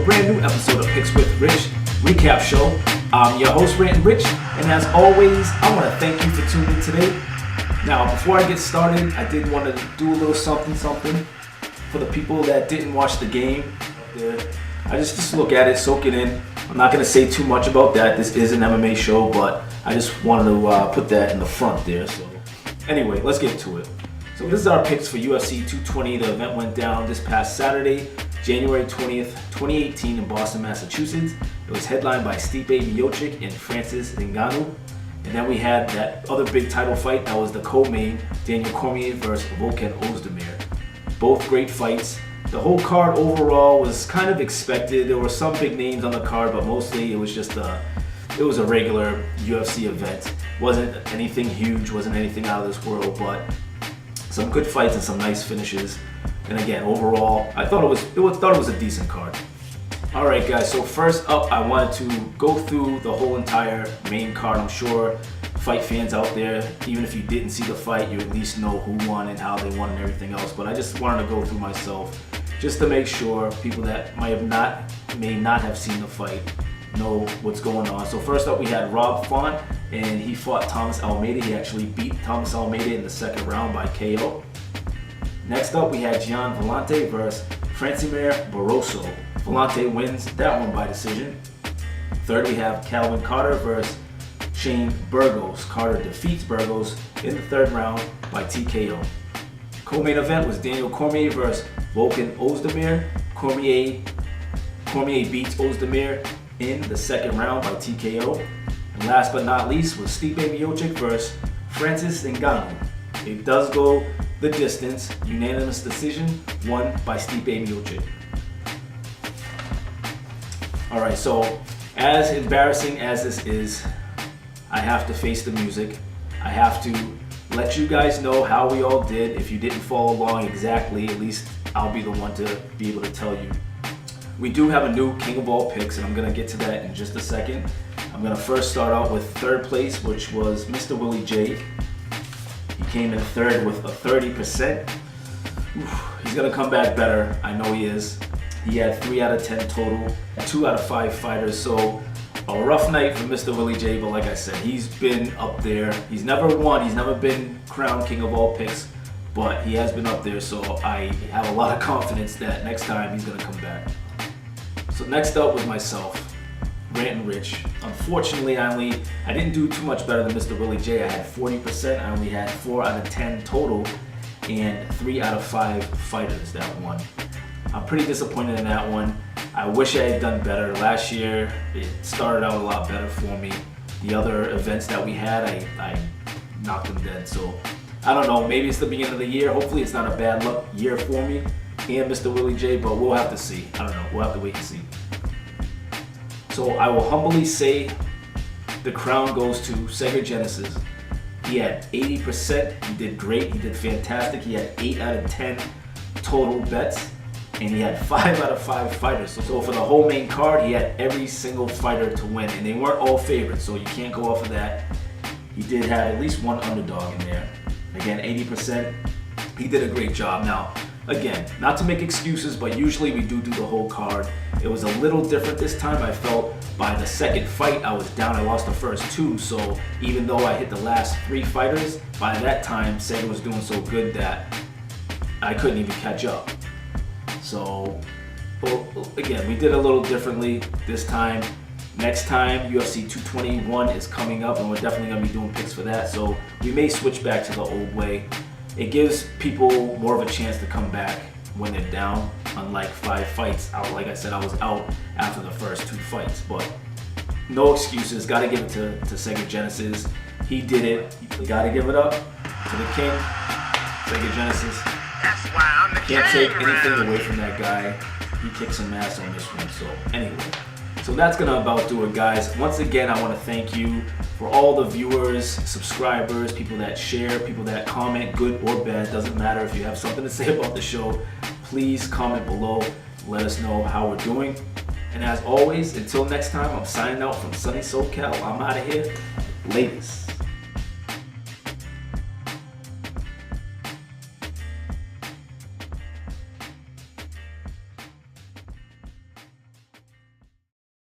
a brand new episode of Picks with Rich recap show. I'm your host, Rant Rich, and as always, I want to thank you for tuning in today. Now, before I get started, I did want to do a little something for the people that didn't watch the game. I just look at it, soak it in. I'm not going to say too much about that. This is an MMA show, but I just wanted to put that in the front there. So, anyway, let's get to it. So this is our picks for UFC 220. The event went down this past Saturday, January 20th, 2018 in Boston, Massachusetts. It was headlined by Stipe Miocic and Francis Ngannou. And then we had that other big title fight. That was the co-main, Daniel Cormier versus Volkan Ozdemir. Both great fights. The whole card overall was kind of expected. There were some big names on the card, but mostly it was just it was a regular UFC event. Wasn't anything huge, wasn't anything out of this world, but some good fights and some nice finishes. And again, overall, I thought it was a decent card. All right, guys. So first up, I wanted to go through the whole entire main card. I'm sure fight fans out there, even if you didn't see the fight, you at least know who won and how they won and everything else. But I just wanted to go through myself just to make sure people that may not have seen the fight know what's going on. So first up, we had Rob Font, and he fought Thomas Almeida. He actually beat Thomas Almeida in the second round by KO. Next up, we had Gian Villante versus Francimir Barroso. Villante wins that one by decision. Third, we have Calvin Carter versus Shane Burgos. Carter defeats Burgos in the third round by TKO. Co-main event was Daniel Cormier versus Volkan Ozdemir. Cormier beats Ozdemir in the second round by TKO. And last but not least was Stipe Miocic versus Francis Ngannou. It does go the distance, unanimous decision, won by Stipe Miocic. Alright, so as embarrassing as this is, I have to face the music. I have to let you guys know how we all did. If you didn't follow along exactly, at least I'll be the one to be able to tell you. We do have a new King of All Picks, and I'm going to get to that in just a second. I'm going to first start out with third place, which was Mr. Willie J. He came in third with a 30%. He's going to come back better. I know he is. He had 3 out of 10 total, 2 out of 5 fighters. So a rough night for Mr. Willie J, but like I said, he's been up there. He's never won. He's never been crowned King of All Picks, but he has been up there. So I have a lot of confidence that next time he's going to come back. So next up was myself, Rant Rich. Unfortunately, I didn't do too much better than Mr. Willie J. I had 40%. I only had 4 out of 10 total and 3 out of 5 fighters that won. I'm pretty disappointed in that one. I wish I had done better. Last year, it started out a lot better for me. The other events that we had, I knocked them dead. So I don't know, maybe it's the beginning of the year. Hopefully it's not a bad luck year for me and Mr. Willie J, but we'll have to see. I don't know, we'll have to wait and see. So I will humbly say the crown goes to Sega Genesis. He had 80%, he did great, he did fantastic. He had 8 out of 10 total bets, and he had 5 out of 5 fighters. So for the whole main card, he had every single fighter to win, and they weren't all favorites, so you can't go off of that. He did have at least one underdog in there. Again, 80%, he did a great job. Now, again, not to make excuses, but usually we do the whole card. It was a little different this time. I felt by the second fight I was down. I lost the first 2, so even though I hit the last 3 fighters, by that time Sega was doing so good that I couldn't even catch up. So, well, again, we did a little differently this time. Next time, UFC 221 is coming up, and we're definitely going to be doing picks for that. So we may switch back to the old way. It gives people more of a chance to come back when they're down, unlike 5 fights. Like I said, I was out after the first 2 fights, but no excuses. Got to give it to Sega Genesis. He did it. You got to give it up to the king, Sega Genesis. That's why I'm the Can't king take anything around away from that guy. He kicked some ass on this one. So anyway, so that's gonna about do it, guys. Once again, I want to thank you for all the viewers, subscribers, people that share, people that comment, good or bad. Doesn't matter. If you have something to say about the show, please comment below. Let us know how we're doing. And as always, until next time, I'm signing out from sunny SoCal. I'm out of here. Ladies.